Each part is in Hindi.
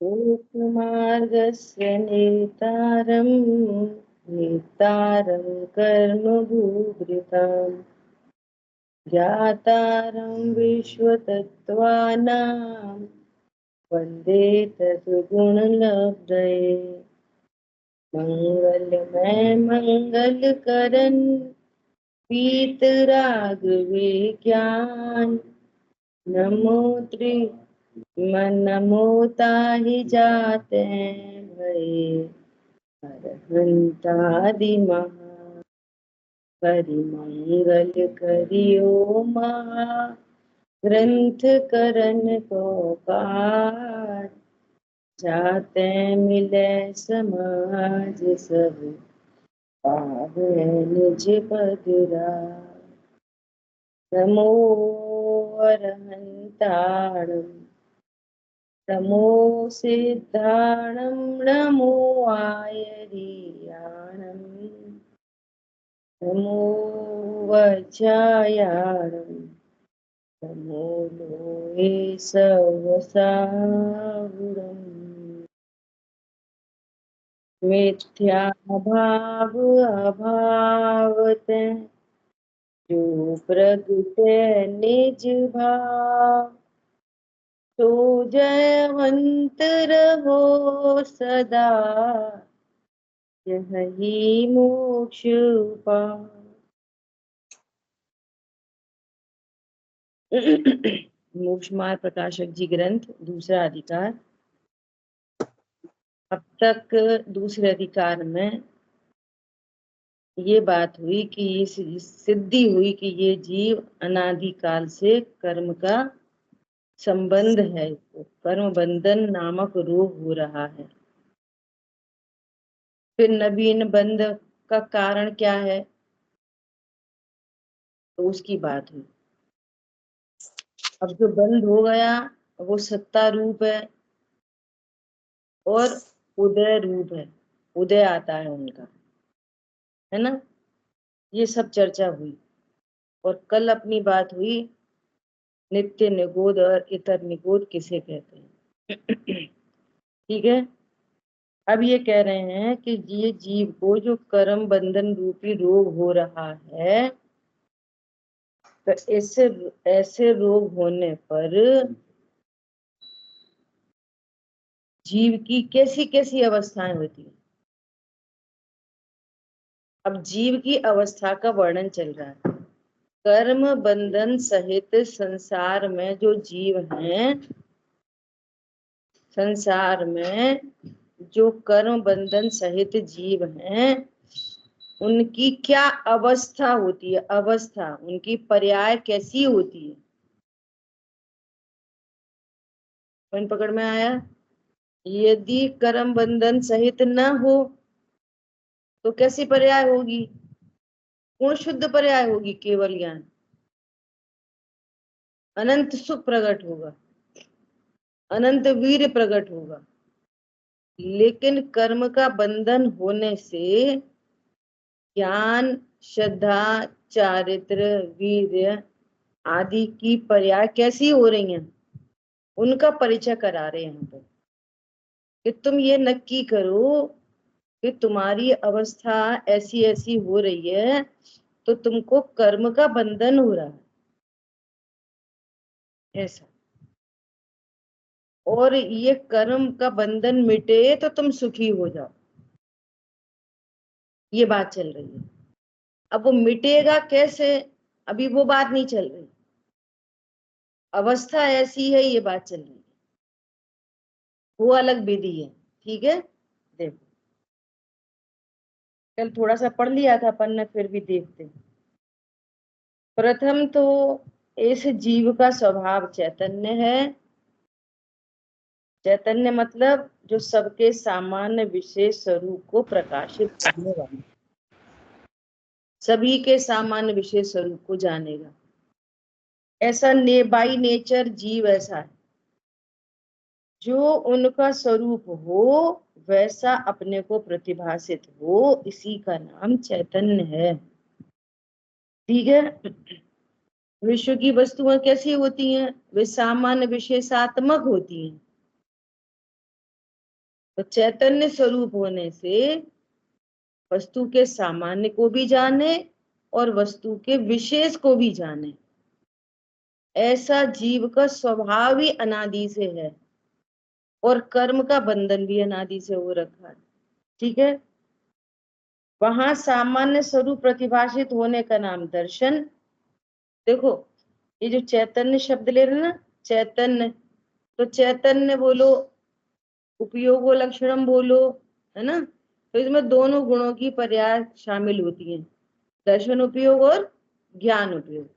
लोकमार्गस्य नेतारं नेतारं कर्मभूभृतां ज्ञातारं विश्वतत्त्वानां वन्दे तद्गुणलब्धये मंगलमय मंगल करन पीतराग विज्ञान नमो नमो ताहि जाते भये अरहंतादि महा परिमंगल करियो महा ग्रंथ करन को पाठ जाते मिले समाज सब पावे निज पदरा नमो अरहंताणं नमो सिद्धाणं नमो आयर्याणं नमो वज्रायाणं नमो लोहे सवसावुरम् मिथ्या भाव अभावते जो प्रगटे निज भाव तो जयवंत रहो सदा यही मोक्ष मोक्ष मार्ग प्रकाशक जी ग्रंथ दूसरा अधिकार। अब तक दूसरे अधिकार में ये बात हुई कि ये सिद्धि हुई कि ये जीव अनादिकाल से कर्म का संबंध है, कर्म बंधन नामक रोग हो रहा है। फिर नवीन बंध का कारण क्या है, तो उसकी बात हुई। अब जो बंध हो गया वो सत्ता रूप है और उदय रूप है, उदय आता है उनका, है ना। ये सब चर्चा हुई। और कल अपनी बात हुई नित्य निगोद और इतर निगोद किसे कहते हैं। ठीक है। अब ये कह रहे हैं कि ये जीव को जो कर्म बंधन रूपी रोग हो रहा है, तो ऐसे रोग होने पर जीव की कैसी कैसी अवस्थाएं होती है। अब जीव की अवस्था का वर्णन चल रहा है। कर्म बंधन सहित संसार में जो जीव हैं, संसार में जो कर्म बंधन सहित जीव हैं, उनकी क्या अवस्था होती है, अवस्था उनकी पर्याय कैसी होती है। पॉइंट पकड़ में आया। यदि कर्म बंधन सहित न हो तो कैसी पर्याय होगी, पूर्ण शुद्ध पर्याय होगी, केवल ज्ञान, अनंत सुख प्रकट होगा, अनंत वीर प्रकट होगा। लेकिन कर्म का बंधन होने से ज्ञान, श्रद्धा, चारित्र, वीर्य आदि की पर्याय कैसी हो रही हैं, उनका परिचय करा रहे हैं यहाँ पर कि तुम ये नक्की करो कि तुम्हारी अवस्था ऐसी ऐसी हो रही है तो तुमको कर्म का बंधन हो रहा है ऐसा, और ये कर्म का बंधन मिटे तो तुम सुखी हो जाओ। ये बात चल रही है। अब वो मिटेगा कैसे, अभी वो बात नहीं चल रही, अवस्था ऐसी है, ये बात चल रही है, वो अलग विधि है। ठीक है। देखो कल थोड़ा सा पढ़ लिया था अपन ने, फिर भी देखते हैं। प्रथम तो इस जीव का स्वभाव चैतन्य है। चैतन्य मतलब जो सबके सामान्य विशेष स्वरूप को प्रकाशित करने वाला, सभी के सामान्य विशेष स्वरूप को जानेगा, ऐसा बाई नेचर जीव ऐसा है। जो उनका स्वरूप हो वैसा अपने को प्रतिभासित हो, इसी का नाम चैतन्य है। ठीक है। विश्व की वस्तुएं कैसी होती हैं, वे सामान्य विशेषात्मक होती हैं। तो चैतन्य स्वरूप होने से वस्तु के सामान्य को भी जाने और वस्तु के विशेष को भी जाने, ऐसा जीव का स्वभाव ही अनादि से है और कर्म का बंधन भी अनादि से हो रखा है। ठीक है। वहां सामान्य स्वरूप प्रतिभाषित होने का नाम दर्शन। देखो ये जो चैतन्य शब्द ले रहे ना, चैतन्य, तो चैतन्य बोलो, उपयोगो लक्षणम बोलो, है ना, तो इसमें दोनों गुणों की पर्याय शामिल होती हैं, दर्शन उपयोग और ज्ञान उपयोग।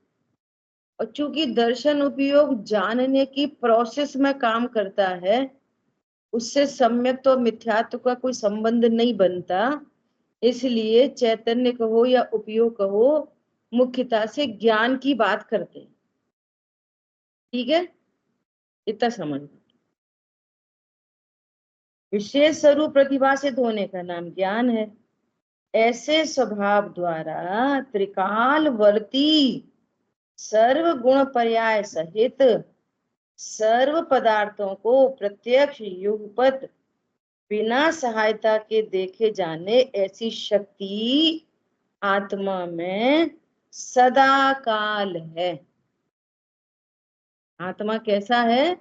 और चूंकि दर्शन उपयोग जानने की प्रोसेस में काम करता है, उससे सम्यक तो मिथ्यात्व का कोई संबंध नहीं बनता, इसलिए चैतन्य कहो या उपयोग कहो, मुख्यता से ज्ञान की बात करते हैं। ठीक है, इतना समझ। विशेष स्वरूप प्रतिभासित होने का नाम ज्ञान है। ऐसे स्वभाव द्वारा त्रिकालवर्ती सर्व गुण पर्याय सहित सर्व पदार्थों को प्रत्यक्ष युगपत बिना सहायता के देखे जाने ऐसी शक्ति आत्मा में सदा काल है। आत्मा कैसा है?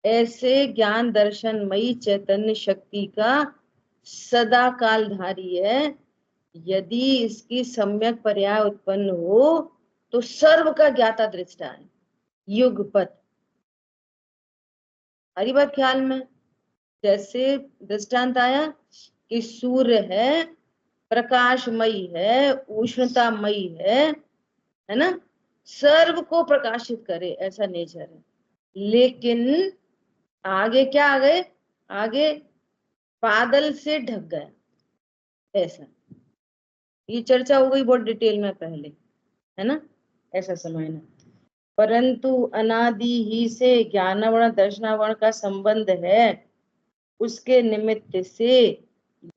ऐसे ज्ञान दर्शनमयी चैतन्य शक्ति का सदा कालधारी है। यदि इसकी सम्यक पर्याय उत्पन्न हो तो सर्व का ज्ञाता दृष्टा है, युगपत। हरी बात ख्याल में? जैसे दृष्टांत आया कि सूर्य है, प्रकाशमयी है, उष्णतामयी है ना, सर्व को प्रकाशित करे, ऐसा नेचर है। लेकिन आगे क्या आ गए? आगे बादल से ढक गया, ऐसा। ये चर्चा हो गई बहुत डिटेल में पहले, है ना, ऐसा समझना। परंतु अनादि ही से ज्ञानावरण दर्शनावरण का संबंध है, उसके निमित्त से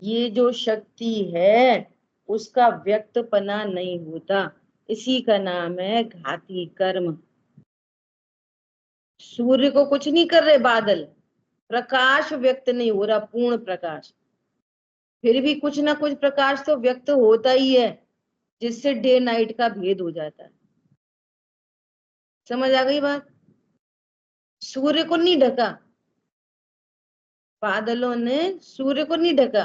ये जो शक्ति है उसका व्यक्तपना नहीं होता, इसी का नाम है घाती कर्म। सूर्य को कुछ नहीं कर रहे बादल, प्रकाश व्यक्त नहीं हो रहा, पूर्ण प्रकाश, फिर भी कुछ ना कुछ प्रकाश तो व्यक्त होता ही है, जिससे डे नाइट का भेद हो जाता है। समझ आ गई बात? सूर्य को नहीं ढका, बादलों ने सूर्य को नहीं ढका।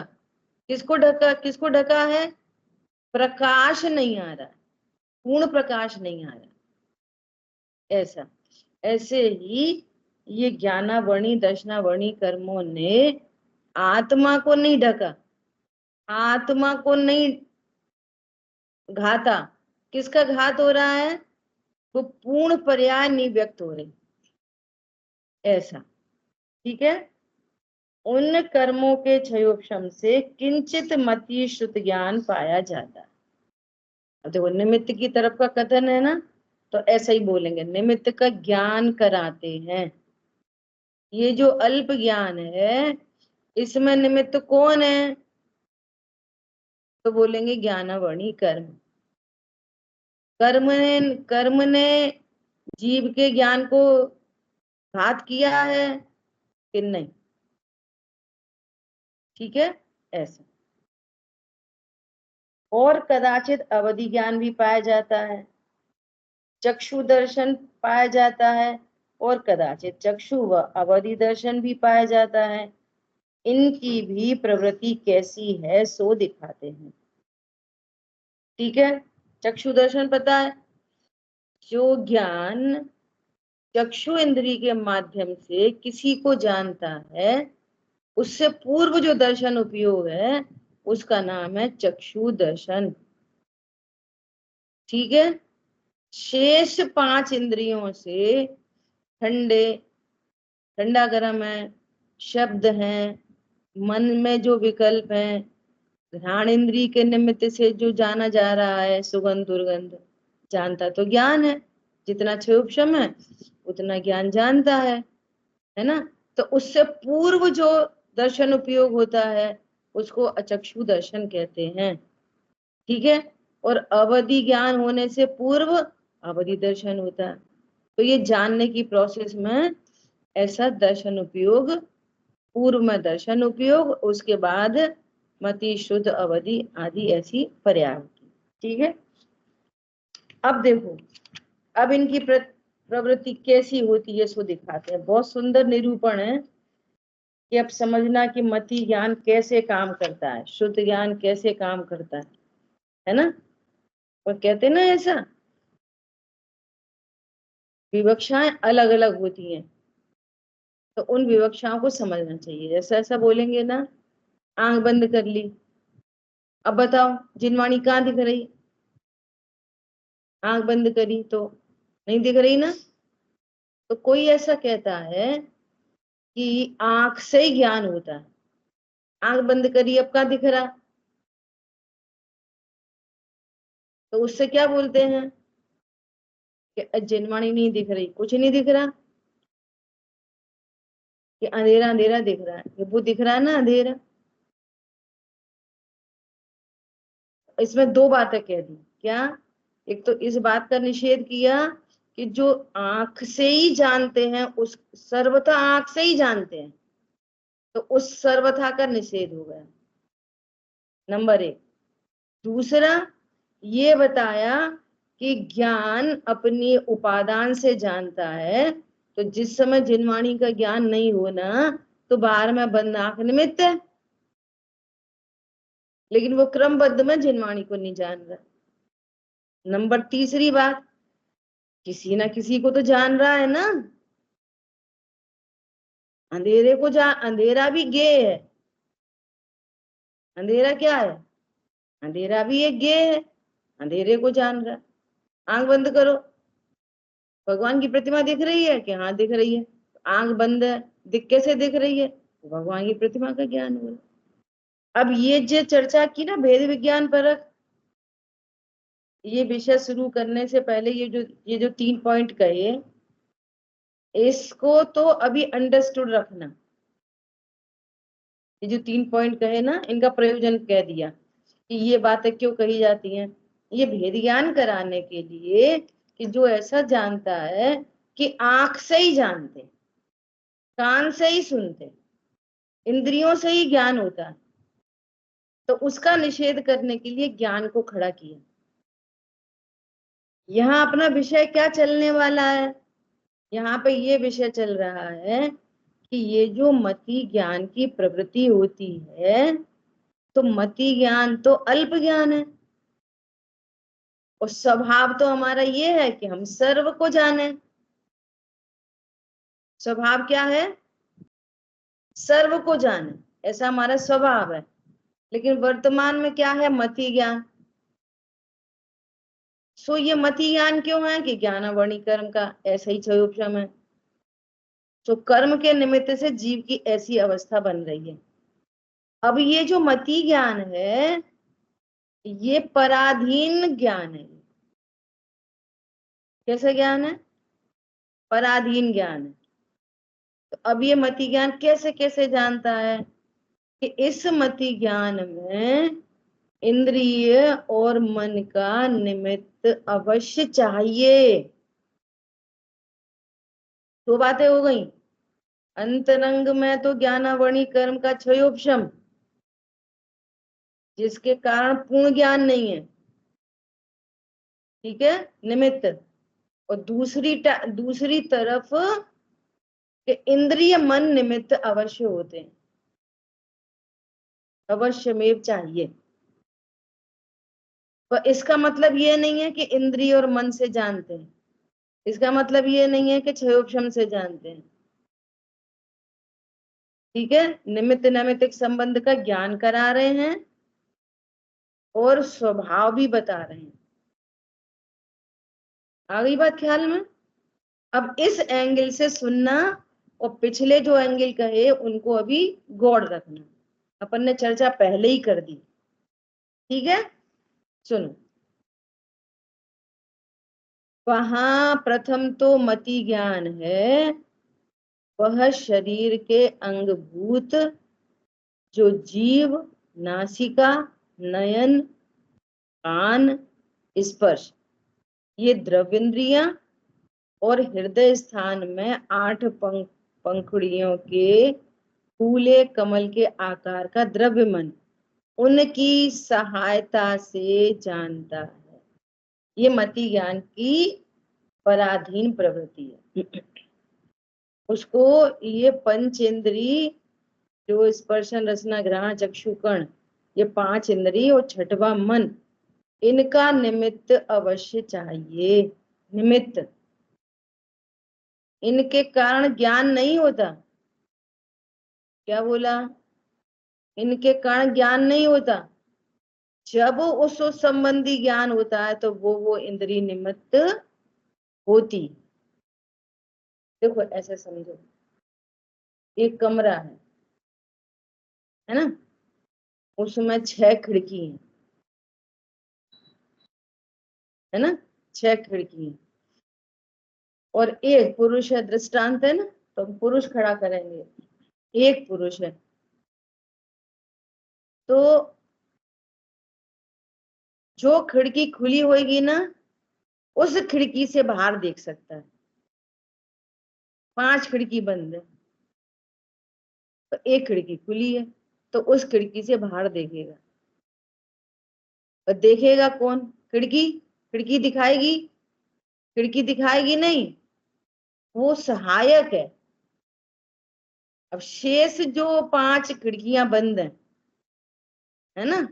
किसको ढका? किसको ढका है? प्रकाश नहीं आ रहा, पूर्ण प्रकाश नहीं आ रहा, ऐसा। ऐसे ही ये ज्ञानावर्णी दर्शनावर्णी कर्मों ने आत्मा को नहीं ढका, आत्मा को नहीं घाता। किसका घात हो रहा है? वो पूर्ण पर्याय नहीं व्यक्त हो रहे, ऐसा। ठीक है। उन कर्मों के क्षयोपशम से किंचित मति श्रुत ज्ञान पाया जाता है। अब देखो निमित्त की तरफ का कथन है ना, तो ऐसा ही बोलेंगे, निमित्त का ज्ञान कराते हैं। ये जो अल्प ज्ञान है इसमें निमित्त कौन है? तो बोलेंगे ज्ञानावर्णी कर्म। कर्म ने जीव के ज्ञान को घात किया है कि नहीं? ठीक है, ऐसा। और कदाचित अवधि ज्ञान भी पाया जाता है, चक्षु दर्शन पाया जाता है, और कदाचित चक्षु व अवधि दर्शन भी पाया जाता है। इनकी भी प्रवृत्ति कैसी है सो दिखाते हैं। ठीक है, चक्षु दर्शन पता है, जो ज्ञान चक्षु इंद्री के माध्यम से किसी को जानता है, उससे पूर्व जो दर्शन उपयोग है उसका नाम है चक्षु दर्शन। ठीक है। शेष 5 इंद्रियों से ठंडे, ठंडा गर्म है, शब्द है, मन में जो विकल्प है, घ्राण इंद्री के निमित्त से जो जाना जा रहा है, सुगंध दुर्गंध, जानता तो ज्ञान है, जितना क्षयोपशम है उतना ज्ञान जानता है ना। तो उससे पूर्व जो दर्शन उपयोग होता है उसको अचक्षु दर्शन कहते हैं। ठीक है। और अवधि ज्ञान होने से पूर्व अवधि दर्शन होता है। तो ये जानने की प्रोसेस में ऐसा दर्शन उपयोग पूर्व में दर्शन उपयोग, उसके बाद मति शुद्ध अवधि आदि ऐसी पर्याय होती। ठीक है, अब देखो, अब इनकी प्रवृत्ति कैसी होती है सो दिखाते हैं। बहुत सुंदर निरूपण है कि अब समझना कि मति ज्ञान कैसे काम करता है, शुद्ध ज्ञान कैसे काम करता है ना। और कहते ना ऐसा विवक्षाएं अलग अलग होती हैं, तो उन विवक्षाओं को समझना चाहिए। जैसा ऐसा बोलेंगे ना, आंख बंद कर ली, अब बताओ जिनवाणी कहाँ दिख रही, आंख बंद करी तो नहीं दिख रही ना। तो कोई ऐसा कहता है कि आंख से ही ज्ञान होता है, आंख बंद करी अब कहाँ दिख रहा, तो उससे क्या बोलते हैं कि जिनवाणी नहीं दिख रही, कुछ नहीं दिख रहा, कि अंधेरा अंधेरा दिख रहा है, कि वो दिख रहा है ना अंधेरा। इसमें दो बातें कह दी, क्या, एक तो इस बात का निषेध किया कि जो आंख से ही जानते हैं, उस सर्वथा आंख से ही जानते हैं, तो उस सर्वथा का निषेध हो गया, नंबर एक। दूसरा ये बताया कि ज्ञान अपनी उपादान से जानता है, तो जिस समय जिनवाणी का ज्ञान नहीं होना तो बाहर में बंद आंख निमित्त है, लेकिन वो क्रमबद्ध में जिनवाणी को नहीं जान रहा। नंबर तीसरी बात, किसी ना किसी को तो जान रहा है ना, अंधेरे को अंधेरा भी ज्ञेय है, अंधेरा क्या है, अंधेरा भी एक ज्ञेय है, अंधेरे को जान रहा है। आंख बंद करो, भगवान की प्रतिमा दिख रही है कि हाँ दिख रही है, आंख बंद है, कैसे दिख रही है, भगवान की प्रतिमा का ज्ञान हो रहा है। अब ये जो चर्चा की ना भेद विज्ञान परक, ये विषय शुरू करने से पहले ये जो 3 पॉइंट कहे, इसको तो अभी अंडरस्टूड रखना। ये जो 3 पॉइंट कहे ना, इनका प्रयोजन कह दिया कि ये बातें क्यों कही जाती हैं। ये भेद ज्ञान कराने के लिए कि जो ऐसा जानता है कि आंख से ही जानते, कान से ही सुनते, इंद्रियों से ही ज्ञान होता है, तो उसका निषेध करने के लिए ज्ञान को खड़ा किया। यहाँ अपना विषय क्या चलने वाला है, यहाँ पे ये विषय चल रहा है कि ये जो मति ज्ञान की प्रवृत्ति होती है, तो मति ज्ञान तो अल्प ज्ञान है, और स्वभाव तो हमारा ये है कि हम सर्व को जाने। स्वभाव क्या है, सर्व को जाने, ऐसा हमारा स्वभाव है। लेकिन वर्तमान में क्या है, मति ज्ञान। सो ये मति ज्ञान क्यों है कि ज्ञान वर्णी कर्म का ऐसा ही क्षयोपशम है, तो कर्म के निमित्त से जीव की ऐसी अवस्था बन रही है। अब ये जो मति ज्ञान है, ये पराधीन ज्ञान है। कैसा ज्ञान है, पराधीन ज्ञान है। तो अब ये मति ज्ञान कैसे कैसे जानता है कि इस मति ज्ञान में इंद्रिय और मन का निमित्त अवश्य चाहिए। दो बातें हो गई, अंतरंग में तो ज्ञानावरणी कर्म का क्षयोपशम, जिसके कारण पूर्ण ज्ञान नहीं है, ठीक है, निमित्त। और दूसरी तरफ कि इंद्रिय मन निमित्त अवश्य होते हैं, अवश्यमेव चाहिए। पर इसका मतलब ये नहीं है कि इंद्रिय और मन से जानते हैं, इसका मतलब ये नहीं है कि क्षयोपशम से जानते हैं, ठीक है। निमित्त नैमित्तिक संबंध का ज्ञान करा रहे हैं और स्वभाव भी बता रहे हैं। आ गई बात ख्याल में। अब इस एंगल से सुनना, और पिछले जो एंगल कहे उनको अभी गौड़ रखना। अपन ने चर्चा पहले ही कर दी, ठीक है। सुनो, वहां प्रथम तो मति ज्ञान है, वह शरीर के अंगभूत जो जीव, नासिका, नयन, कान, स्पर्श, ये द्रव्येंद्रियां और हृदय स्थान में 8 पंखुड़ियों के फूले कमल के आकार का द्रव्य मन उनकी सहायता से जानता है। ये मति ज्ञान की पराधीन प्रवृत्ति है। उसको ये पंचेंद्री जो स्पर्शन रसना ग्रहण चक्षुकर्ण, ये 5 इंद्री और छठवा मन, इनका निमित्त अवश्य चाहिए। निमित्त, इनके कारण ज्ञान नहीं होता। क्या बोला? इनके कारण ज्ञान नहीं होता। जब उस संबंधी ज्ञान होता है तो वो इंद्रिय निमित्त होती। देखो ऐसे समझो, एक कमरा है ना, उसमें 6 खिड़की है ना, 6 खिड़की है और एक पुरुष है, दृष्टांत है ना, तो हम पुरुष खड़ा करेंगे, एक पुरुष है तो जो खिड़की खुली होगी ना, उस खिड़की से बाहर देख सकता है। 5 खिड़की बंद है तो एक खिड़की खुली है, तो उस खिड़की से बाहर देखेगा। और देखेगा कौन? खिड़की। खिड़की दिखाएगी? खिड़की दिखाएगी नहीं, वो सहायक है। अब शेष जो 5 खिड़कियां बंद है ना,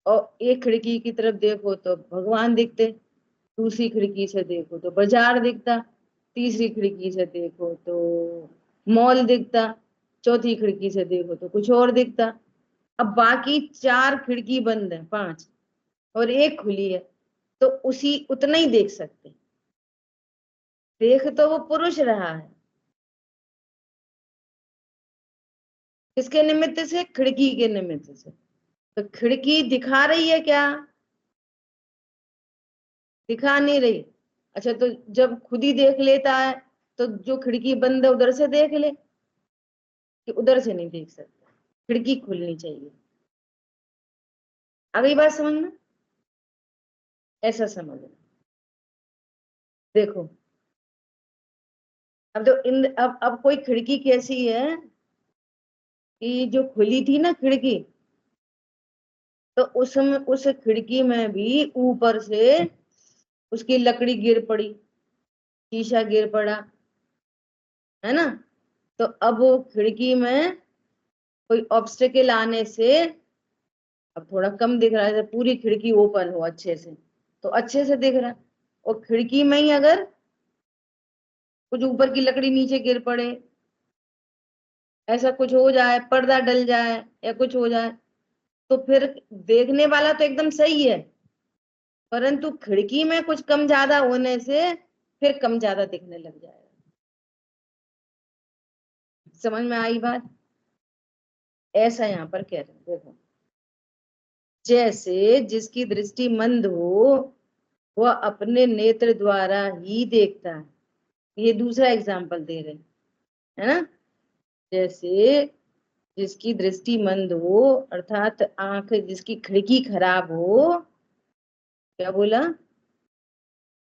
और एक खिड़की की तरफ देखो तो भगवान दिखते, दूसरी खिड़की से देखो तो बाजार दिखता, तीसरी खिड़की से देखो तो मॉल दिखता, चौथी खिड़की से देखो तो कुछ और दिखता। अब बाकी 4 खिड़की बंद है, 5 और एक खुली है, तो उसी उतना ही देख सकते। देख तो वो पुरुष रहा है, किसके निमित्त से? खिड़की के निमित्त से। तो खिड़की दिखा रही है क्या? दिखा नहीं रही। अच्छा, तो जब खुद ही देख लेता है तो जो खिड़की बंद है उधर से देख ले, कि उधर से नहीं देख सकता, खिड़की खुलनी चाहिए। अगली बात समझना, ऐसा समझना। देखो, अब तो अब कोई खिड़की कैसी है कि जो खुली थी ना खिड़की, तो उसमें उस खिड़की में भी ऊपर से उसकी लकड़ी गिर पड़ी, शीशा गिर पड़ा, है ना, तो अब वो खिड़की में कोई ऑब्स्टेकल आने से अब थोड़ा कम दिख रहा है। पूरी खिड़की ओपन हो अच्छे से तो अच्छे से दिख रहा है, और खिड़की में ही अगर कुछ ऊपर की लकड़ी नीचे गिर पड़े, ऐसा कुछ हो जाए, पर्दा डल जाए या कुछ हो जाए, तो फिर देखने वाला तो एकदम सही है, परंतु खिड़की में कुछ कम ज्यादा होने से फिर कम ज्यादा दिखने लग जाएगा। समझ में आई बात? ऐसा यहाँ पर कह रहे हैं। देखो, जैसे जिसकी दृष्टि मंद हो वह अपने नेत्र द्वारा ही देखता है। ये दूसरा एग्जाम्पल दे रहे हैं, है ना। जैसे जिसकी दृष्टि मंद हो, अर्थात आंख जिसकी खिड़की खराब हो, क्या बोला?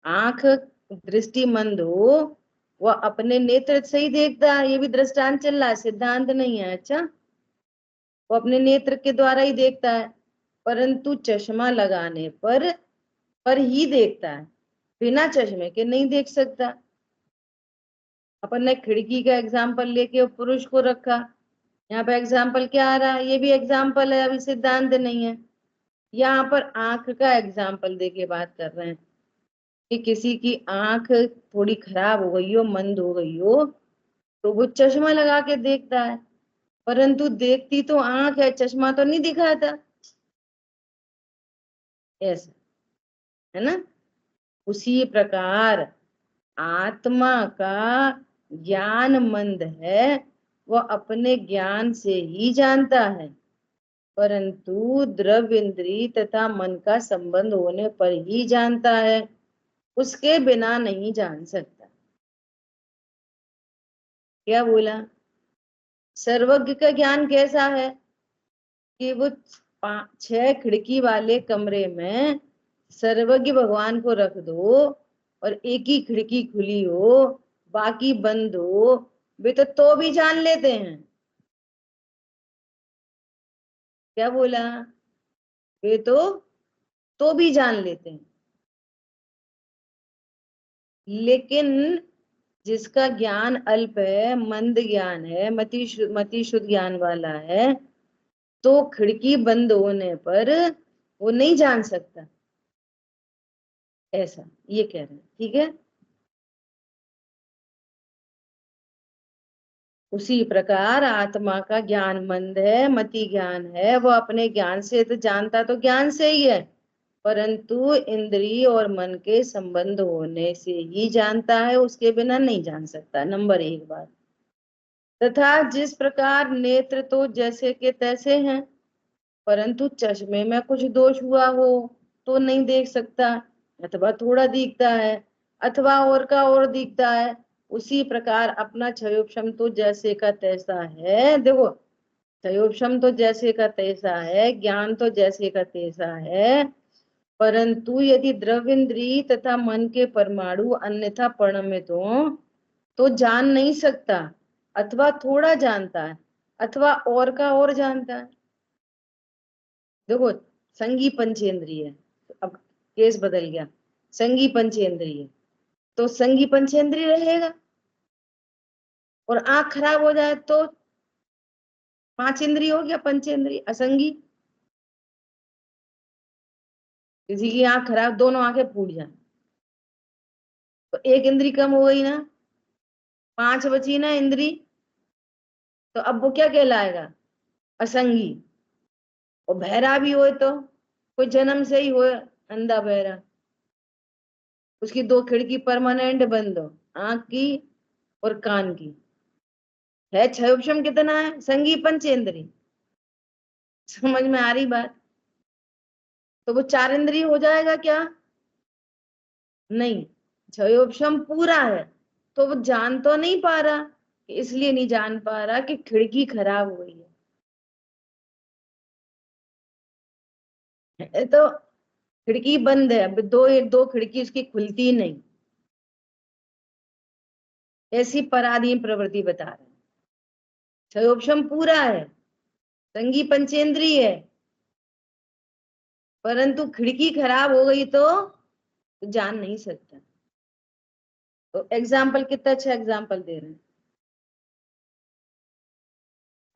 आंख दृष्टि मंद हो, वह अपने नेत्र से ही देखता है। ये भी दृष्टांत चल रहा है, सिद्धांत नहीं है। अच्छा, वो अपने नेत्र के द्वारा ही देखता है, परंतु चश्मा लगाने पर ही देखता है, बिना चश्मे के नहीं देख सकता। अपन ने खिड़की का एग्जाम्पल लेके पुरुष को रखा, यहाँ पे एग्जाम्पल क्या आ रहा है? ये भी एग्जाम्पल है, अभी सिद्धांत नहीं है। यहाँ पर आंख का एग्जाम्पल देके बात कर रहे हैं कि किसी की आंख थोड़ी खराब हो गई हो, मंद हो गई हो, तो वो चश्मा लगा के देखता है, परंतु देखती तो आंख है, चश्मा तो नहीं दिखाता। ऐसा है ना। उसी प्रकार आत्मा का ज्ञान मंद है, वह अपने ज्ञान से ही जानता है, परंतु द्रव्य इंद्रिय तथा मन का संबंध होने पर ही जानता है, उसके बिना नहीं जान सकता। क्या बोला? सर्वज्ञ का ज्ञान कैसा है कि वो 6 खिड़की वाले कमरे में सर्वज्ञ भगवान को रख दो और एक ही खिड़की खुली हो, बाकी बंद हो, वे तो भी जान लेते हैं। क्या बोला? वे तो भी जान लेते हैं, लेकिन जिसका ज्ञान अल्प है, मंद ज्ञान है, मति शुद्ध ज्ञान वाला है, तो खिड़की बंद होने पर वो नहीं जान सकता, ऐसा ये कह रहे हैं। ठीक है। उसी प्रकार आत्मा का ज्ञान मंद है, मति ज्ञान है, वो अपने ज्ञान से तो जानता तो ज्ञान से ही है, परंतु इंद्रिय और मन के संबंध होने से ही जानता है, उसके बिना नहीं जान सकता। नंबर 1 बात। तथा जिस प्रकार नेत्र तो जैसे के तैसे हैं, परंतु चश्मे में कुछ दोष हुआ हो तो नहीं देख सकता, अथवा थोड़ा दिखता है, अथवा और का और दिखता है, उसी प्रकार अपना क्षयोक्षम तो जैसे का तैसा है। देखो, क्षयोक्षम तो जैसे का तैसा है, ज्ञान तो जैसे का तैसा है, परंतु यदि द्रव्येंद्रिय तथा मन के परमाणु अन्यथा परिणमित हो तो जान नहीं सकता, अथवा थोड़ा जानता है, अथवा और का और जानता है। देखो, संगी पंचेंद्रिय है, अब केस बदल गया, संगी पंचेंद्रिय, तो संगी पंचेंद्रिय रहेगा, और आंख खराब हो जाए तो 5 इंद्रिय हो गया पंचेंद्रिय असंगी। किसी की आंख खराब, दोनों आंखें फूट जाए तो एक इंद्री कम हो गई ना, 5 बची ना इंद्री, तो अब वो क्या कहलाएगा? असंगी। और बहरा भी हो तो कोई जन्म से ही हो अंधा बहरा, उसकी 2 खिड़की परमानेंट बंद हो, आंख की और कान की, है क्षयोक्षम कितना है? संगी पंचेंद्री। समझ में आ रही बात? तो वो 4 इंद्रिय हो जाएगा क्या? नहीं, क्षयोक्षम पूरा है, तो वो जान तो नहीं पा रहा, इसलिए नहीं जान पा रहा कि खिड़की खराब हुई है, तो खिड़की बंद है, अब दो खिड़की उसकी खुलती नहीं, ऐसी पराधीन प्रवृत्ति बता रहे हैं। क्षयोक्षम पूरा है, संगी पंचेंद्रिय है, परंतु खिड़की खराब हो गई तो जान नहीं सकता। तो एग्जाम्पल कितना अच्छा एग्जाम्पल दे रहे हैं।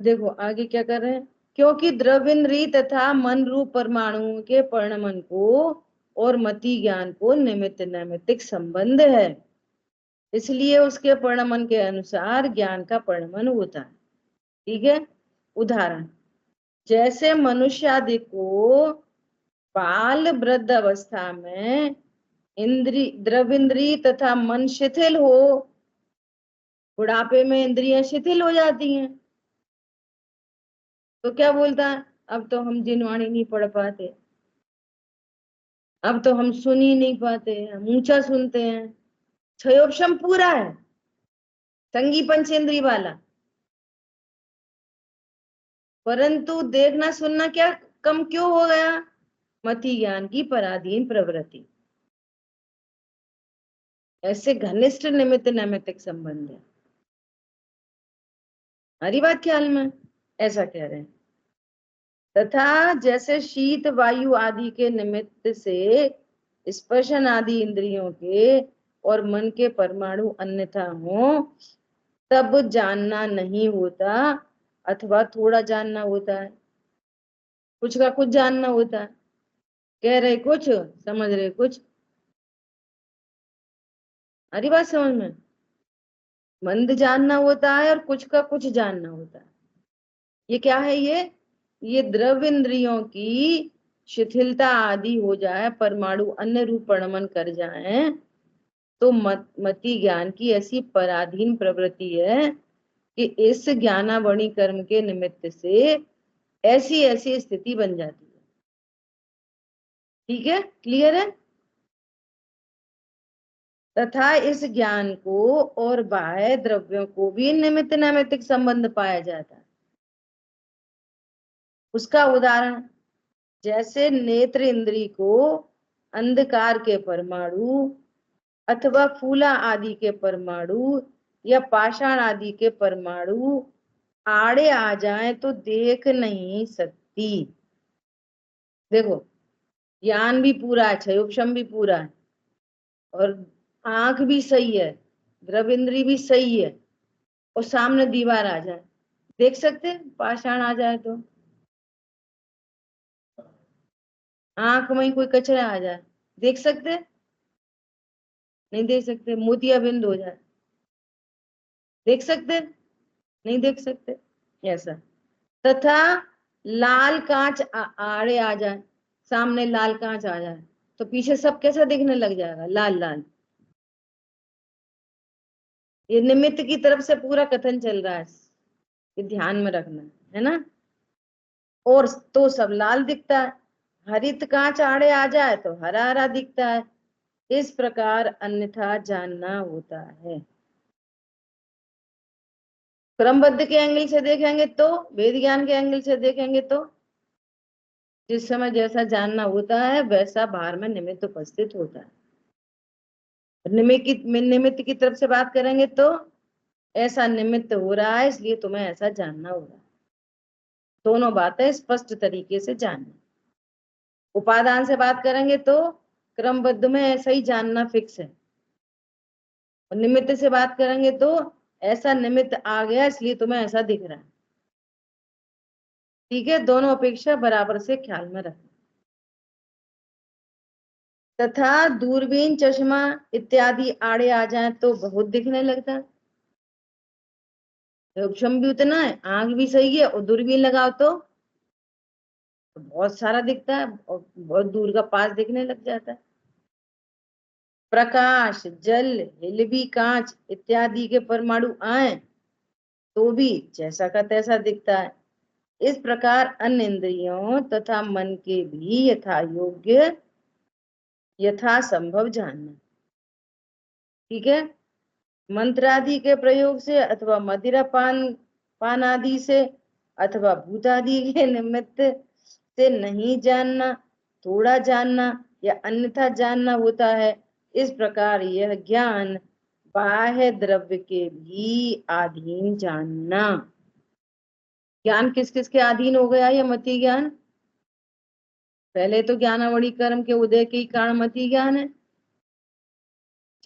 देखो आगे क्या कर रहे हैं, क्योंकि द्रव्येंद्रिय तथा मन रूप परमाणुओं के परिणमन को और मति ज्ञान को निमित्त नैमित्तिक संबंध है, इसलिए उसके परिणमन के अनुसार ज्ञान का परिणमन होता है। ठीक है। उदाहरण, जैसे मनुष्य आदि को बाल वृद्ध अवस्था में इंद्री द्रव्येंद्रिय तथा मन शिथिल हो, बुढ़ापे में इंद्रियां शिथिल हो जाती हैं, तो क्या बोलता है? अब तो हम जिनवाणी नहीं पढ़ पाते, अब तो हम सुन ही नहीं पाते, हम ऊंचा सुनते हैं। क्षयोक्षम पूरा है, संगी पंचेंद्रिय वाला, परंतु देखना सुनना क्या कम क्यों हो गया? मति ज्ञान की पराधीन प्रवृत्ति। ऐसे घनिष्ठ निमित्त नैमित्तिक संबंध है। हरी बात ख्याल में? ऐसा कह रहे हैं। तथा जैसे शीत वायु आदि के निमित्त से स्पर्शन आदि इंद्रियों के और मन के परमाणु अन्यथा हो तब जानना नहीं होता, अथवा थोड़ा जानना होता है, कुछ का कुछ जानना होता है। कह रहे कुछ, समझ रहे कुछ। हरी बात समझ में? मंद जानना होता है और कुछ का कुछ जानना होता है। ये क्या है? ये द्रव्य इंद्रियों की शिथिलता आदि हो जाए, परमाणु अन्य रूप परिणमन कर जाए, तो मति ज्ञान की ऐसी पराधीन प्रवृत्ति है कि इस ज्ञानावणी कर्म के निमित्त से ऐसी ऐसी स्थिति बन जाती है। ठीक है, क्लियर है? तथा इस ज्ञान को और बाह्य द्रव्यों को भी निमित्त नैमित्तिक संबंध पाया जाता है। उसका उदाहरण, जैसे नेत्र इंद्री को अंधकार के परमाणु अथवा फूला आदि के परमाणु या पाषाण आदि के परमाणु आड़े आ जाए तो देख नहीं देखो, ज्ञान भी पूरा है, क्षयोपशम भी पूरा है, और आंख भी सही है, द्रविंद्री भी सही है, और सामने दीवार आ जाए, देख सकते हैं? पाषाण आ जाए तो, आंख में ही कोई कचरा आ जाए, देख सकते हैं? नहीं देख सकते। मोतियाबिंद हो जाए, देख सकते हैं? नहीं देख सकते। ऐसा। तथा लाल कांच आड़े आ जाए, सामने लाल कांच आ जाए, तो पीछे सब कैसा दिखने लग जाएगा? लाल लाल। ये निमित्त की तरफ से पूरा कथन चल रहा है, ये ध्यान में रखना है ना। और तो सब लाल दिखता है, हरित कांच आड़े आ जाए तो हरा हरा दिखता है। इस प्रकार अन्यथा जानना होता है। क्रमबद्ध के एंगल से देखेंगे तो, वेद ज्ञान के एंगल से देखेंगे तो, जिस समय जैसा जानना होता है वैसा बाहर में निमित्त उपस्थित होता है। निमित्त की तरफ से बात करेंगे तो ऐसा निमित्त हो रहा है, इसलिए तुम्हें ऐसा जानना होगा। दोनों बातें स्पष्ट तरीके से जानना। उपादान से बात करेंगे तो क्रमबद्ध में ऐसा ही जानना फिक्स है, और निमित्त से बात करेंगे तो ऐसा निमित्त आ गया इसलिए तुम्हें ऐसा दिख रहा है। ठीक है, दोनों अपेक्षा बराबर से ख्याल में रखना। तथा दूरबीन, चश्मा इत्यादि आड़े आ जाए तो बहुत दिखने लगता है। उपशम भी उतना है, आंख भी सही है, और दूरबीन लगाओ तो बहुत सारा दिखता है, और बहुत दूर का पास दिखने लग जाता है। प्रकाश, जल, हिलबी, कांच इत्यादि के परमाणु आए तो भी जैसा का तैसा दिखता है। इस प्रकार अन्य इंद्रियों तथा मन के भी यथा योग्य यथा संभव जानना। ठीक है, मंत्र आदि के प्रयोग से अथवा मदिरा पान आदि से अथवा भूत आदि के निमित्त से नहीं जानना, थोड़ा जानना या अन्यथा जानना होता है। इस प्रकार यह ज्ञान बाह्य द्रव्य के भी अधीन जानना। ज्ञान किस किस के अधीन हो गया? ये मति ज्ञान। पहले तो ज्ञानावली कर्म के उदय के ही कारण मति ज्ञान है,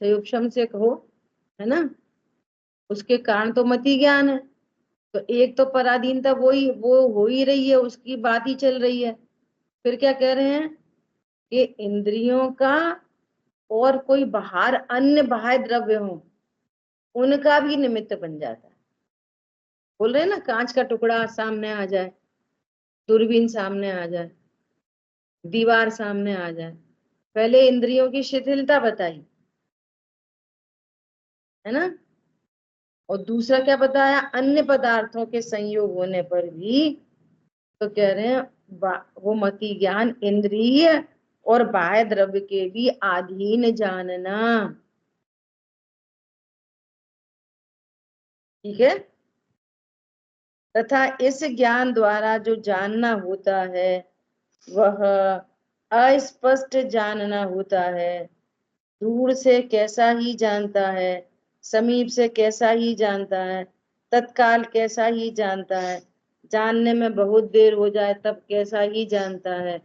क्षयोपशम से कहो, है ना, उसके कारण तो मति ज्ञान है। तो एक तो पराधीनता वो हो ही रही है, उसकी बात ही चल रही है। फिर क्या कह रहे हैं कि इंद्रियों का और कोई बाहर अन्य बाह्य द्रव्य हो उनका भी निमित्त बन जाता है। बोल रहे हैं ना, कांच का टुकड़ा सामने आ जाए, दूरबीन सामने आ जाए, दीवार सामने आ जाए, पहले इंद्रियों की शिथिलता बताई, है ना, और दूसरा क्या बताया? अन्य पदार्थों के संयोग होने पर भी, तो कह रहे हैं वो मति ज्ञान इंद्रिय और बाह्य द्रव्य के भी अधीन जानना। ठीक है, तथा इस ज्ञान द्वारा जो जानना होता है वह अस्पष्ट जानना होता है। दूर से कैसा ही जानता है, समीप से कैसा ही जानता है, तत्काल कैसा ही जानता है, जानने में बहुत देर हो जाए तब कैसा ही जानता है,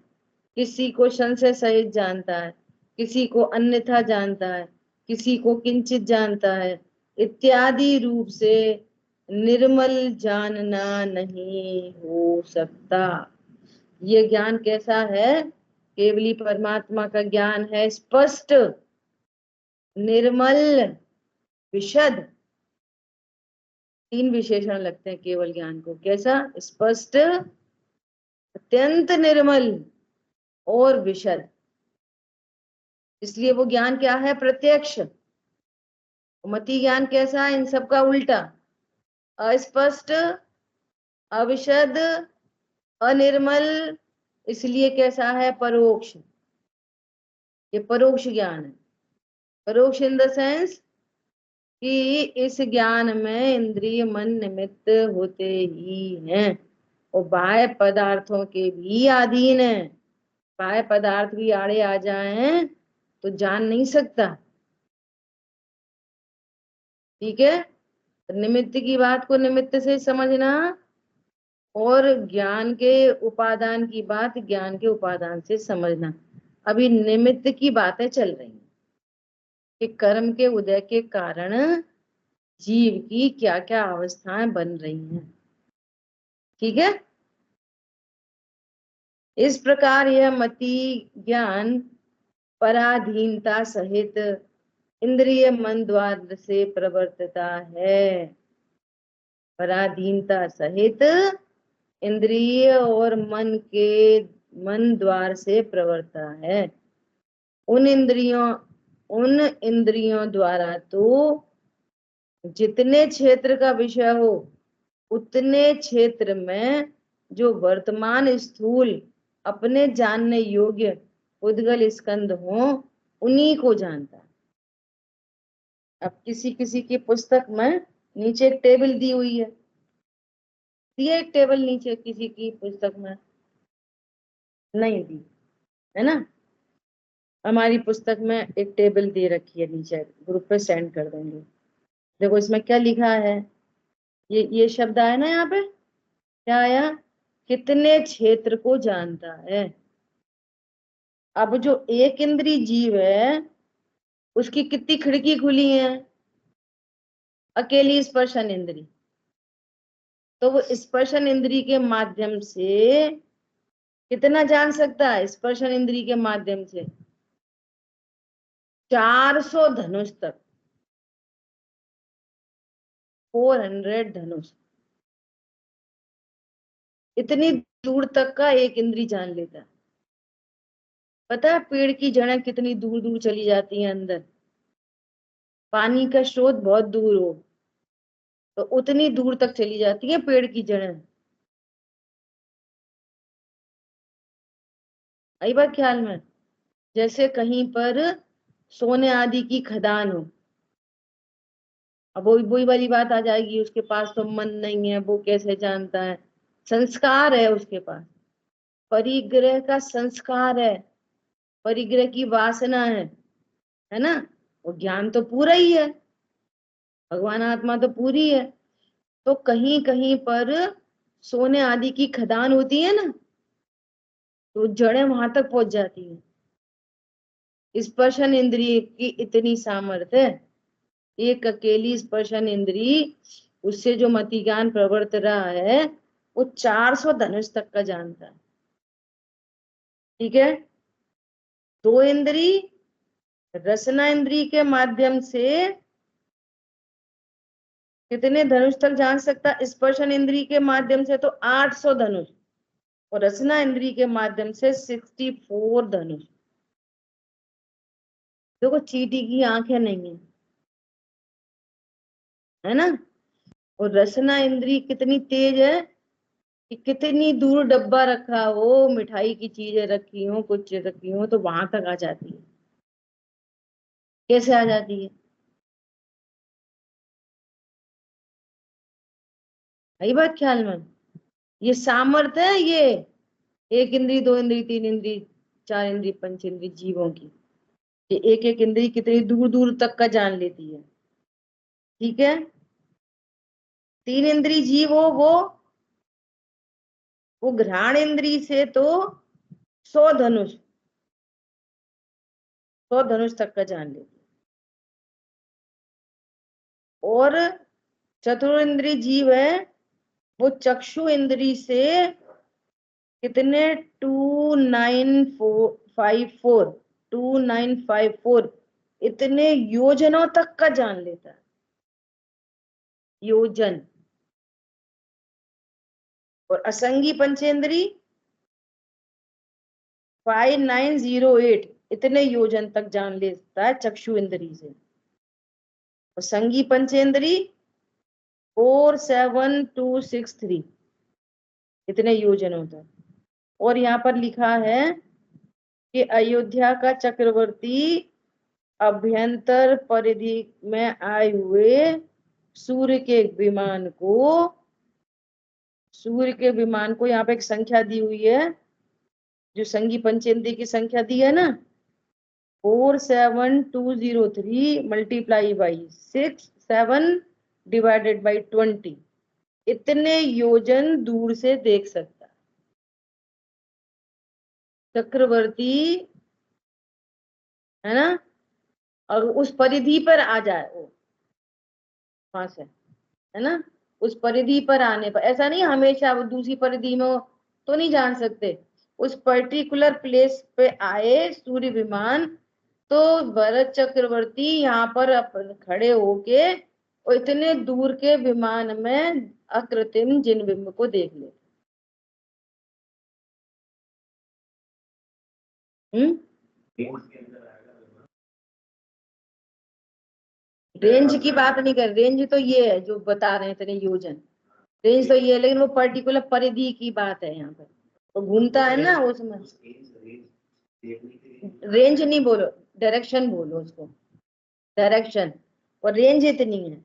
किसी को संशय सहित जानता है, किसी को अन्यथा जानता है, किसी को किंचित जानता है, इत्यादि रूप से निर्मल जानना नहीं हो सकता। ये ज्ञान कैसा है? केवली परमात्मा का ज्ञान है, स्पष्ट, निर्मल, विशद। तीन विशेषण लगते हैं केवल ज्ञान को। कैसा? स्पष्ट, अत्यंत निर्मल और विशद। इसलिए वो ज्ञान क्या है? प्रत्यक्ष। मति ज्ञान कैसा है? इन सबका उल्टा, अस्पष्ट, अविशद, अनिर्मल। इसलिए कैसा है? परोक्ष। ये परोक्ष ज्ञान है। परोक्ष इन द सेंस कि इस ज्ञान में इंद्रिय मन निमित्त होते ही हैं और बाह्य पदार्थों के भी अधीन है। बाह्य पदार्थ भी आड़े आ जाएं तो जान नहीं सकता। ठीक है, तो निमित्त की बात को निमित्त से समझना और ज्ञान के उपादान की बात ज्ञान के उपादान से समझना। अभी निमित्त की बातें चल रही हैं कि कर्म के उदय के कारण जीव की क्या क्या अवस्थाएं बन रही हैं। ठीक है। इस प्रकार यह मति ज्ञान पराधीनता सहित इंद्रिय मन द्वार से प्रवर्तता है। पराधीनता सहित इंद्रिय और मन द्वार से प्रवर्तता है। उन इंद्रियों द्वारा तो जितने क्षेत्र का विषय हो उतने क्षेत्र में जो वर्तमान स्थूल अपने जानने योग्य उद्गल स्कंद हो उन्हीं को जानता है। अब किसी किसी की पुस्तक में नीचे एक टेबल दी हुई है, दिए एक टेबल नीचे किसी की पुस्तक में नहीं दी है ना। हमारी पुस्तक में एक टेबल दे रखी है, नीचे ग्रुप पे सेंड कर देंगे। देखो इसमें क्या लिखा है, ये शब्द आया ना यहाँ पे, क्या आया, कितने क्षेत्र को जानता है। अब जो एक इंद्री जीव है उसकी कितनी खिड़की खुली है, अकेली स्पर्शन इंद्री। तो वो स्पर्शन इंद्री के माध्यम से कितना जान सकता है, स्पर्शन इंद्री के माध्यम से 400 धनुष तक, 400 धनुष, इतनी दूर तक का एक इंद्री जान लेता है। पता है पेड़ की जड़ें कितनी दूर दूर चली जाती हैं अंदर, पानी का स्रोत बहुत दूर हो तो उतनी दूर तक चली जाती है पेड़ की जड़ें। आई बात ख्याल में। जैसे कहीं पर सोने आदि की खदान हो, अब वही वाली बात आ जाएगी, उसके पास तो मन नहीं है, वो कैसे जानता है। संस्कार है उसके पास, परिग्रह का संस्कार है, परिग्रह की वासना है ना। वो ज्ञान तो पूरा ही है, भगवान आत्मा तो पूरी है। तो कहीं कहीं पर सोने आदि की खदान होती है ना, तो जड़ें वहां तक पहुंच जाती हैं। स्पर्शन इंद्रिय की इतनी सामर्थ्य है, एक अकेली स्पर्शन इंद्री उससे जो मति ज्ञान प्रवर्त रहा है वो 400 धनुष तक का जानता है। ठीक है। दो इंद्री रसना इंद्री के माध्यम से कितने धनुष तक जान सकता, स्पर्शन इंद्री के माध्यम से तो 800 धनुष, और रसना इंद्री के माध्यम से 64 धनुष। देखो चींटी की आंखें नहीं है ना, और रसना इंद्री कितनी तेज है कि कितनी दूर डब्बा रखा हो, मिठाई की चीजें रखी हो, कुछ रखी हो, तो वहां तक आ जाती है। कैसे आ जाती है, यही बात ख्याल में। ये सामर्थ्य है ये, एक इंद्री, दो इंद्री, तीन इंद्री, चार इंद्री, पंच इंद्री जीवों की, ये एक एक इंद्री कितनी दूर दूर तक का जान लेती है। ठीक है। तीन इंद्री जीव हो वो घ्राण इंद्री से तो 100 धनुष, 100 धनुष तक का जान लेती है। और चतुर इंद्री जीव है वो चक्षु इंद्री से कितने 2954 इतने योजनों तक का जान लेता है, योजन। और असंगी पंचेंद्री 5908 इतने योजन तक जान लेता है चक्षु इंद्री से। और संगी पंचेंद्री 47263 इतने योजनों तक। और यहाँ पर लिखा है कि अयोध्या का चक्रवर्ती अभ्यंतर परिधि में आए हुए सूर्य के विमान को यहाँ पे एक संख्या दी हुई है, जो संगी पंचेंद्री की संख्या दी है ना, 47203 मल्टीप्लाई बाई 6, 7 डिवाइडेड बाई 20, इतने योजन दूर से देख सकता है। चक्रवर्ती, है ना, और उस परिधि पर आ जाए वो वहां से, है ना, उस परिधि पर आने पर, ऐसा नहीं हमेशा वो दूसरी परिधि में हो तो नहीं जान सकते, उस पर्टिकुलर प्लेस पे आए सूर्य विमान, तो भरत चक्रवर्ती यहाँ पर खड़े होके और इतने दूर के विमान में अकृत्रिम जिन बिंब को देख ले। हम्म। रेंज की बात नहीं कर, रेंज तो ये है जो बता रहे हैं इतने योजन, रेंज तो ये है, लेकिन वो पर्टिकुलर परिधि की बात है यहाँ पर, तो घूमता है ना उसमें। रेंज नहीं बोलो, डायरेक्शन बोलो उसको, डायरेक्शन, और रेंज इतनी है,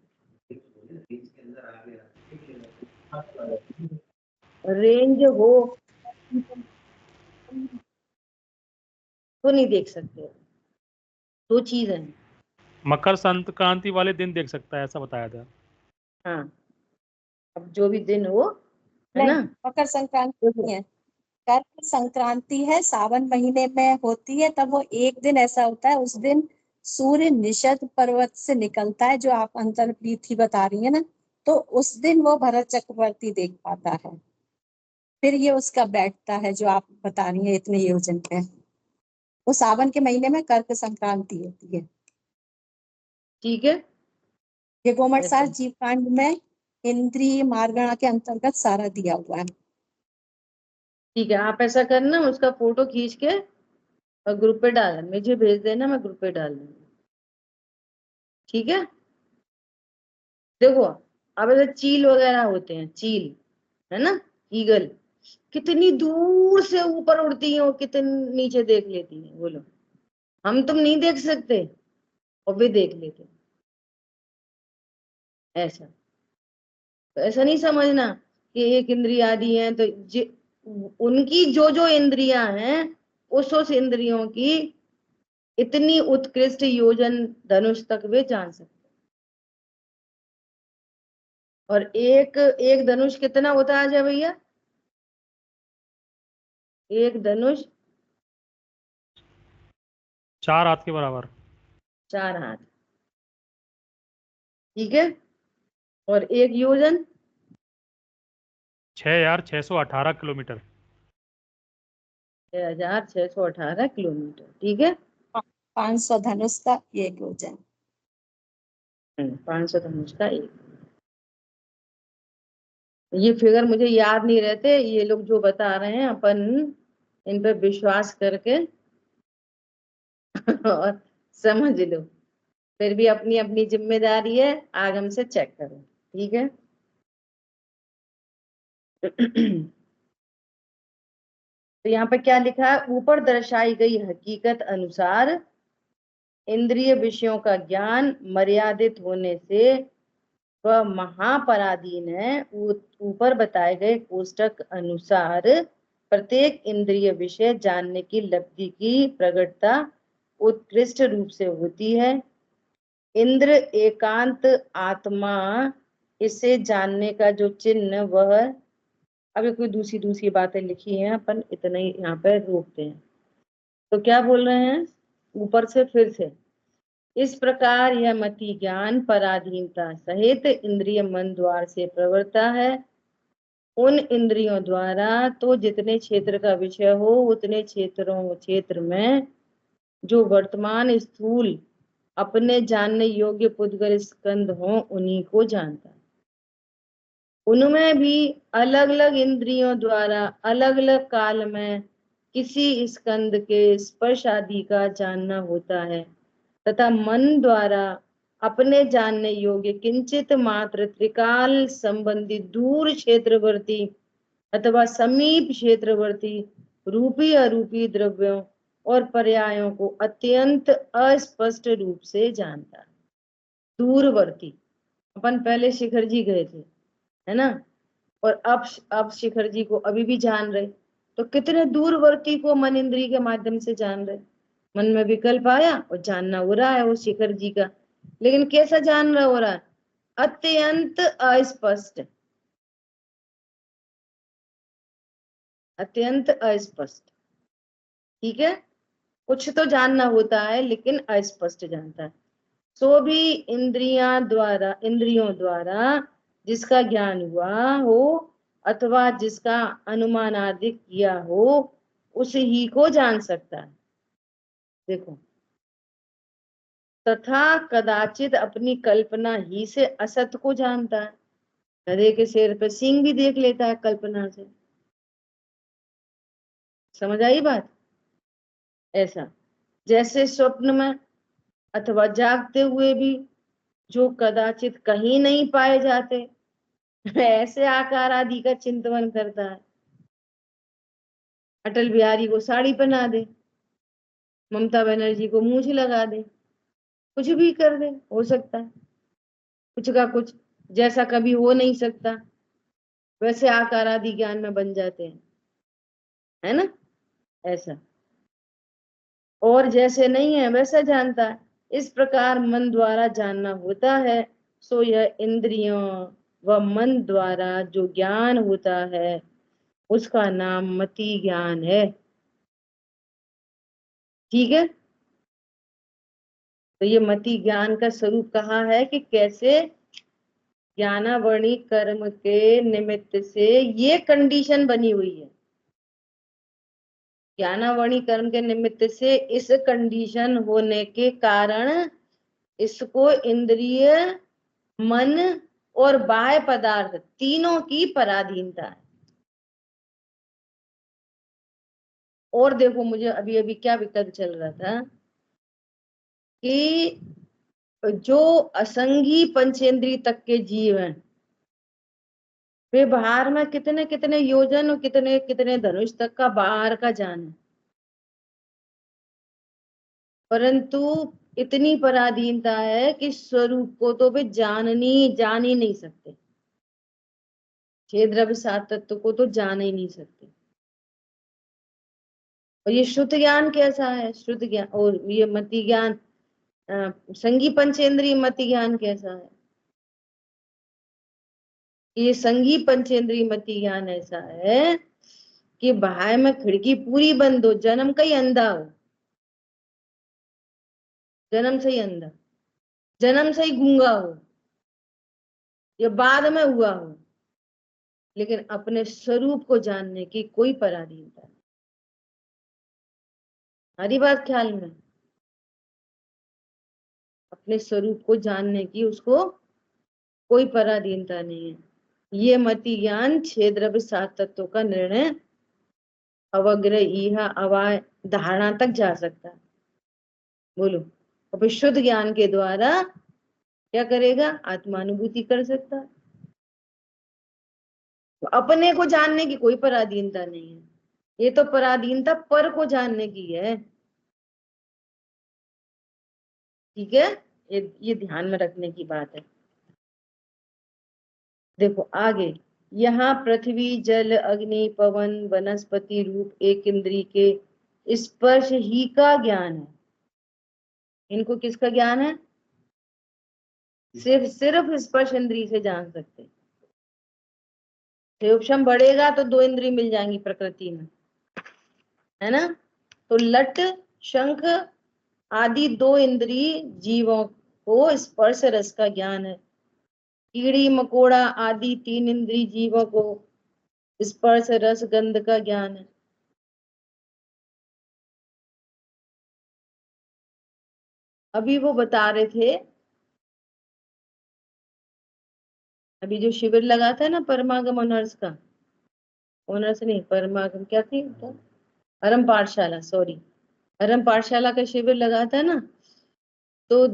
रेंज हो तो नहीं देख सकते, दो चीज है। मकर संक्रांति वाले दिन देख सकता है, ऐसा बताया था। हाँ, अब जो भी दिन हो, है नहीं, ना, मकर संक्रांति नहीं है, कर्क संक्रांति है, सावन महीने में होती है, तब वो एक दिन ऐसा होता है, उस दिन सूर्य निषद पर्वत से निकलता है, जो आप अंतर्प्रीति बता रही है ना, तो उस दिन वो भरत चक्रवर्ती देख पाता है, फिर ये उसका बैठता है जो आप बता रही है इतने योजन पे, वो सावन के महीने में कर्क संक्रांति होती है। ठीक है, ये गोमट ऐसा सार जीव कांड में इंद्रिय मार्गणा के अंतर्गत सारा दिया हुआ है। ठीक है, आप ऐसा करना, उसका फोटो खींच के और ग्रुप पे डालना, मुझे भेज देना, मैं ग्रुप पे डाल दूंगी, ठीक है। देखो, अब ऐसे चील वगैरह होते हैं, चील, है ना, ईगल, कितनी दूर से ऊपर उड़ती हैं और कितनी नीचे देख लेती हैं, बोलो, हम तुम नहीं देख सकते और वे देख लेते हैं। ऐसा, तो ऐसा नहीं समझना कि एक इंद्रिया आदि है तो उनकी जो जो इंद्रियां हैं, उस इंद्रियों की इतनी उत्कृष्ट योजन धनुष तक वे जान सकते हैं। और एक एक धनुष कितना होता है भैया, एक धनुष 4 हाथ के बराबर। 4 हाथ, ठीक है, और एक योजन 6,618 किलोमीटर। 6,618 किलोमीटर, ठीक है। 500 धनुष का एक योजन। 500 धनुष का एक, ये फिगर मुझे याद नहीं रहते, ये लोग जो बता रहे हैं अपन इन पर विश्वास करके और समझ लो, फिर भी अपनी अपनी जिम्मेदारी है, आगम से चेक करो, ठीक है। तो यहाँ पे क्या लिखा है, ऊपर दर्शाई गई हकीकत अनुसार इंद्रिय विषयों का ज्ञान मर्यादित होने से वह महापराधीन है। ऊपर बताए गए कोष्टक अनुसार प्रत्येक इंद्रिय विषय जानने की लब्धि की प्रगटता उत्कृष्ट रूप से होती है। इंद्र एकांत आत्मा, इसे जानने का जो चिन्ह वह, अभी कोई दूसरी दूसरी बातें लिखी हैं, अपन इतना ही यहाँ पे रोकते हैं। तो क्या बोल रहे हैं ऊपर से फिर से, इस प्रकार यह मति ज्ञान पराधीनता सहित इंद्रिय मन द्वार से प्रवृत्ता है। उन इंद्रियों द्वारा तो जितने क्षेत्र का विषय हो, उतने क्षेत्र में जो वर्तमान स्थूल अपने जानने योग्य पुद्गल स्कंद हो, उन्हीं को जानता है। उनमें भी अलग अलग इंद्रियों द्वारा अलग अलग काल में किसी स्कंद के स्पर्श आदि का जानना होता है, तथा मन द्वारा अपने जानने योग्य किंचित मात्र त्रिकाल संबंधी दूर क्षेत्रवर्ती अथवा समीप क्षेत्रवर्ती रूपी अरूपी द्रव्यों और पर्यायों को अत्यंत अस्पष्ट रूप से जानता है। दूरवर्ती, अपन पहले शिखर जी गए थे, है ना, और अब शिखर जी को अभी भी जान रहे, तो कितने दूरवर्ती को मन इंद्री के माध्यम से जान रहे, मन में विकल्प आया और जानना हो रहा है वो शिखर जी का, लेकिन कैसा जान रहा हो रहा है, अत्यंत अस्पष्ट, अत्यंत अस्पष्ट। ठीक है, कुछ तो जानना होता है लेकिन अस्पष्ट जानता है। सो भी इंद्रियों द्वारा जिसका ज्ञान हुआ हो अथवा जिसका अनुमान आदि किया हो उस ही को जान सकता है। देखो, तथा कदाचित अपनी कल्पना ही से असत को जानता है। गधे के सिर पे सींग भी देख लेता है कल्पना से। समझ आई बात? ऐसा जैसे स्वप्न में अथवा जागते हुए भी जो कदाचित कहीं नहीं पाए जाते ऐसे आकार आदि का चिंतन करता है। अटल बिहारी को साड़ी पहना दे, ममता बनर्जी को मूंछ लगा दे, कुछ भी कर दे, हो सकता है कुछ का कुछ। जैसा कभी हो नहीं सकता वैसे आकार आदि ज्ञान में बन जाते हैं, है ना? ऐसा, और जैसे नहीं है वैसा जानता है। इस प्रकार मन द्वारा जानना होता है। सो यह इंद्रियों व मन द्वारा जो ज्ञान होता है उसका नाम मति ज्ञान है। ठीक है, तो ये मति ज्ञान का स्वरूप कहा है कि कैसे ज्ञानावरणी कर्म के निमित्त से ये कंडीशन बनी हुई है। ज्ञानावरणी कर्म के निमित्त से इस कंडीशन होने के कारण इसको इंद्रिय, मन और बाह्य पदार्थ तीनों की पराधीनता है। और देखो, मुझे अभी अभी क्या विकल्प चल रहा था कि जो असंगी पंचेंद्रिय तक के जीव हैं वे बाहर में कितने कितने योजन और कितने कितने धनुष तक का बाहर का जान है, परंतु इतनी पराधीनता है कि स्वरूप को तो वे जान ही नहीं सकते। छह द्रव्य सात तत्व को तो जान ही नहीं सकते। और ये श्रुत ज्ञान कैसा है? श्रुत ज्ञान और ये मति ज्ञान, संगी पंचेंद्रिय मति ज्ञान कैसा है? ये संगी पंचेंद्रिय मति ज्ञान ऐसा है कि बाहर में खिड़की पूरी बंद हो, जन्म का ही अंधा हो, जन्म से ही अंधा, जन्म से ही गूंगा हो या बाद में हुआ हो, लेकिन अपने स्वरूप को जानने की कोई पराधीनता नहीं। हरी बात ख्याल में, अपने स्वरूप को जानने की उसको कोई पराधीनता नहीं है। ये मति ज्ञान छह द्रव्य सात तत्वों का निर्णय अवग्रह इहा अवाय धारणा तक जा सकता है। बोलो, और फिर शुद्ध ज्ञान के द्वारा क्या करेगा? आत्मानुभूति कर सकता है। तो अपने को जानने की कोई पराधीनता नहीं है, ये तो पराधीनता पर को जानने की है। ठीक है, ये ध्यान में रखने की बात है। देखो आगे, यहाँ पृथ्वी जल अग्नि पवन वनस्पति रूप एक इंद्री के स्पर्श ही का ज्ञान है। इनको किसका ज्ञान है? सिर्फ स्पर्श इंद्री से जान सकते। उपशम बढ़ेगा तो दो इंद्री मिल जाएंगी प्रकृति में, है ना? तो लट शंख आदि दो इंद्री जीवों को स्पर्श रस का ज्ञान है। कीड़ी मकोड़ा आदि तीन इंद्री जीवों को स्पर्श रस गंध का ज्ञान है। अभी वो बता रहे थे, अभी जो शिविर लगा था ना परमागम ऑनर्स का, ऑनर्स नहीं परमागम क्या थी तो परम पाठशाला, सॉरी परम पाठशाला का शिविर लगा था ना, तो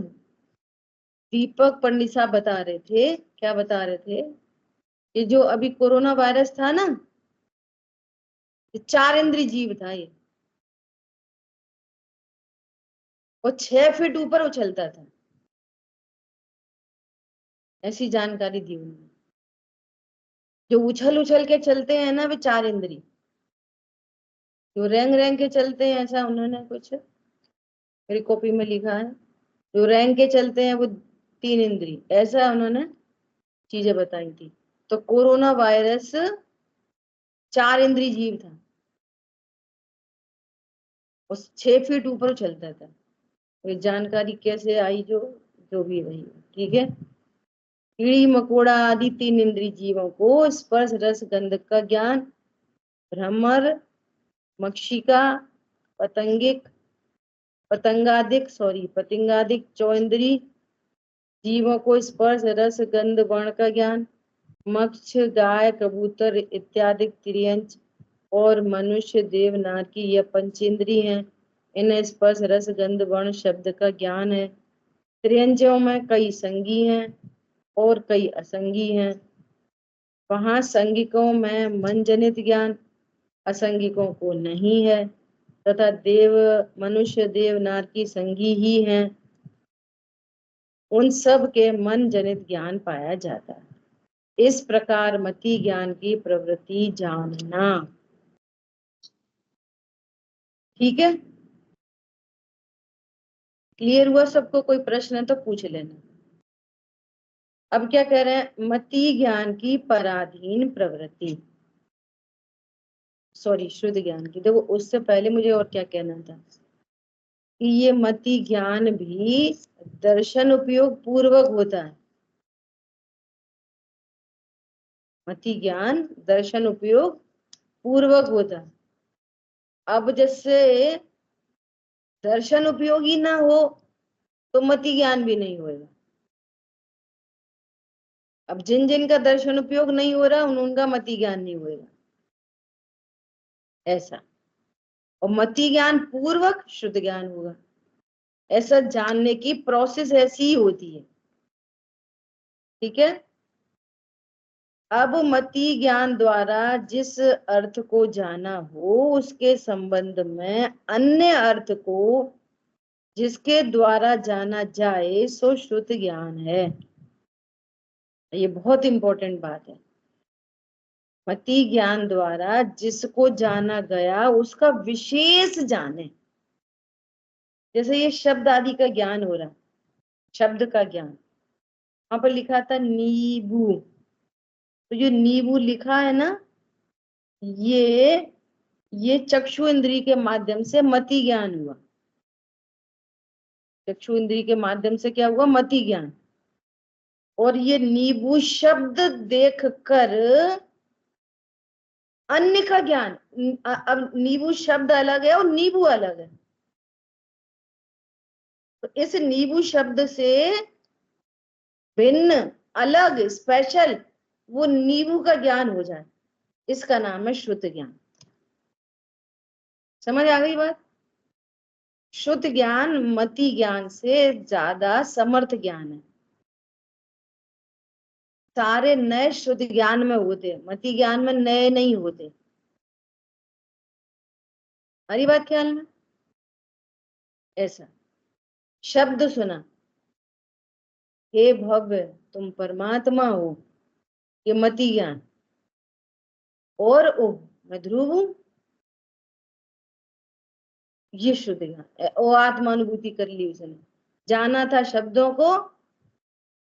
दीपक पंडित साहब बता रहे थे, क्या बता रहे थे कि जो अभी कोरोना वायरस था ना, ये चार इंद्रिय जीव था ये, और 6 फीट ऊपर उछलता था, ऐसी जानकारी दी उन्होंने। जो उछल उछल के चलते हैं ना वे चार इंद्रिय, जो रेंग रेंग के चलते हैं, ऐसा उन्होंने कुछ मेरी कॉपी में लिखा है, जो रेंग के चलते हैं वो तीन इंद्रिय, ऐसा उन्होंने चीजें बताई थी। तो कोरोना वायरस चार इंद्रिय जीव था, और 6 फीट ऊपर उछलता था। ये जानकारी कैसे आई, जो जो भी रही, ठीक है। कीड़ी मकोड़ा आदि 3 इंद्रिय जीवों को स्पर्श रस गंध का ज्ञान, भ्रमर, मक्षिका, पतंगादिक 4 जीवों को स्पर्श रस गंध वर्ण का ज्ञान, मक्ष, गाय, कबूतर इत्यादि तिर्यंच और मनुष्य, देव, नारकी यह पंचेंद्रिय हैं। इन्हें स्पर्श रस गंध वर्ण शब्द का ज्ञान है। त्रियंजों में कई संगी हैं और कई असंगी हैं। वहां संगिकों में मन जनित ज्ञान, असंगिकों को नहीं है, तथा मनुष्य, देव, नारकी संगी ही हैं। उन सब के मन जनित ज्ञान पाया जाता है। इस प्रकार मति ज्ञान की प्रवृत्ति जानना। ठीक है, क्लियर हुआ सबको? कोई प्रश्न है तो पूछ लेना। अब क्या कह रहे हैं, मति ज्ञान की पराधीन प्रवृत्ति, सॉरी शुद्ध ज्ञान की। देखो उससे पहले मुझे और क्या कहना था कि ये मति ज्ञान भी दर्शन उपयोग पूर्वक होता है। मति ज्ञान दर्शन उपयोग पूर्वक होता है। अब जैसे दर्शन उपयोगी ना हो तो मति ज्ञान भी नहीं होगा। अब जिन जिन का दर्शन उपयोग नहीं हो रहा उनका मति ज्ञान नहीं होगा, ऐसा। और मति ज्ञान पूर्वक शुद्ध ज्ञान होगा। ऐसा जानने की प्रोसेस ऐसी ही होती है। ठीक है। अब मति ज्ञान द्वारा जिस अर्थ को जाना हो उसके संबंध में अन्य अर्थ को जिसके द्वारा जाना जाए सो श्रुत ज्ञान है। ये बहुत इंपॉर्टेंट बात है। मति ज्ञान द्वारा जिसको जाना गया उसका विशेष जाने। जैसे ये शब्द आदि का ज्ञान हो रहा, शब्द का ज्ञान, वहां पर लिखा था नींबू, तो जो नींबू लिखा है ना, ये चक्षु इंद्रिय के माध्यम से मति ज्ञान हुआ। चक्षु इंद्रिय के माध्यम से क्या हुआ, मति ज्ञान। और ये नींबू शब्द देखकर अन्य का ज्ञान। अब नींबू शब्द अलग है और नींबू अलग है, तो इस नींबू शब्द से भिन्न, अलग, स्पेशल वो नींबू का ज्ञान हो जाए, इसका नाम है शुद्ध ज्ञान। समझ आ गई बात? शुद्ध ज्ञान मति ज्ञान से ज्यादा समर्थ ज्ञान है। सारे नए शुद्ध ज्ञान में होते, मति ज्ञान में नए नहीं होते। हरी बात ख्याल में? ऐसा शब्द सुना, हे भव्य तुम परमात्मा हो, ये मति ज्ञान। और ओ मैं ध्रुव हूं, ये शुद्ध ज्ञान। ओ आत्मानुभूति कर ली उसने, जाना था शब्दों को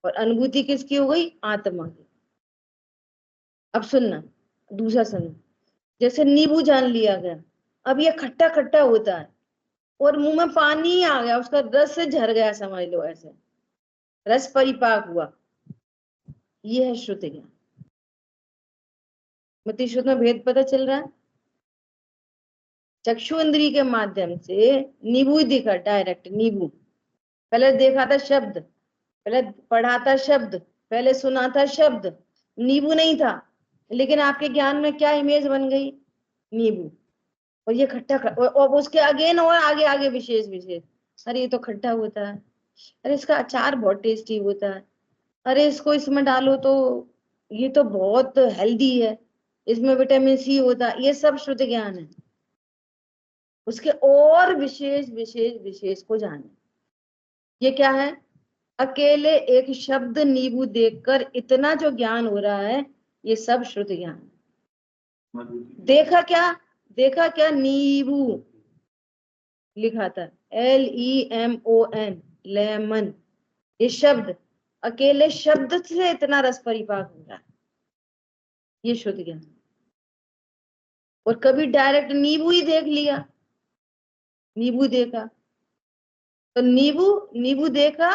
और अनुभूति किसकी हो गई, आत्मा की। अब सुनना, दूसरा सुनना। जैसे नींबू जान लिया गया, अब ये खट्टा खट्टा होता है और मुंह में पानी आ गया, उसका रस से झर गया, समझ लो ऐसे रस परिपाक हुआ, ये है शुद्ध ज्ञान। मति शुद्ध में भेद पता चल रहा है? चक्षु इंद्रिय के माध्यम से नींबू ही दिखा, डायरेक्ट नींबू। पहले देखा था शब्द, पहले पढ़ा था शब्द, पहले सुना था शब्द, नींबू नहीं था, लेकिन आपके ज्ञान में क्या इमेज बन गई, नींबू। और ये खट्टा और उसके अगेन और आगे आगे विशेष विशेष, अरे ये तो खट्टा होता है, अरे इसका अचार बहुत टेस्टी होता है, अरे इसको इसमें डालो तो ये तो बहुत हेल्दी है, इसमें विटामिन सी होता है। ये सब शुद्ध ज्ञान है। उसके और विशेष विशेष विशेष को जाने, ये क्या है? अकेले एक शब्द नींबू देखकर इतना जो ज्ञान हो रहा है, ये सब श्रुत ज्ञान। देखा क्या, देखा क्या, नींबू लिखा था, LEMON, लेमन। ये शब्द, अकेले शब्द से इतना रस परिपाक हो रहा है, ये शुद्ध ज्ञान। और कभी डायरेक्ट नींबू ही देख लिया, नींबू देखा, तो नींबू नींबू देखा,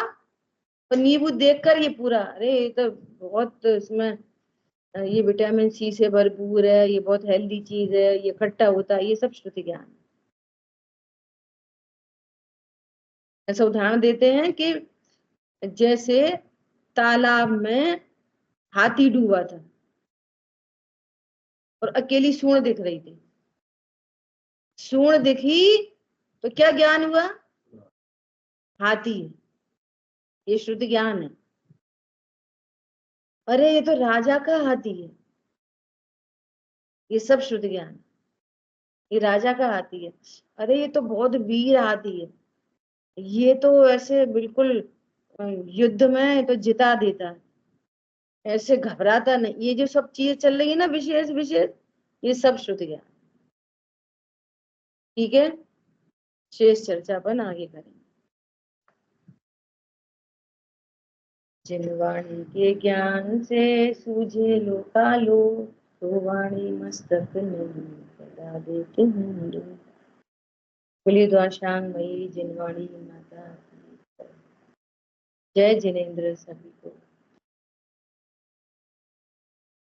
और नींबू देखकर ये पूरा, अरे ये तो बहुत इसमें ये विटामिन सी से भरपूर है, ये बहुत हेल्दी चीज है, ये खट्टा होता है, ये सब श्रुति ज्ञान है। ऐसा उदाहरण देते हैं कि जैसे तालाब में हाथी डूबा था और अकेली सूंड दिख रही थी, सूंड दिखी तो क्या ज्ञान हुआ? हाथी है, ये श्रुति ज्ञान है। अरे ये तो राजा का हाथी है, ये सब श्रुति ज्ञान है। ये राजा का हाथी है, अरे ये तो बहुत वीर हाथी है, ये तो ऐसे बिल्कुल युद्ध में तो जिता देता है, ऐसे घबराता नहीं। ये जो सब चीजें चल रही है ना, विशेष विशेष, ये सब श्रुति ज्ञान। ठीक है, शेष चर्चा अपन आगे करेंगे। जिन वाणी के ज्ञान से सूझे लोकालो, तो वाणी मस्तक नहीं बता देते हैं लोग। बोलिए द्वाशांग मई जिनवाणी माता की जय। जिनेन्द्र सभी को।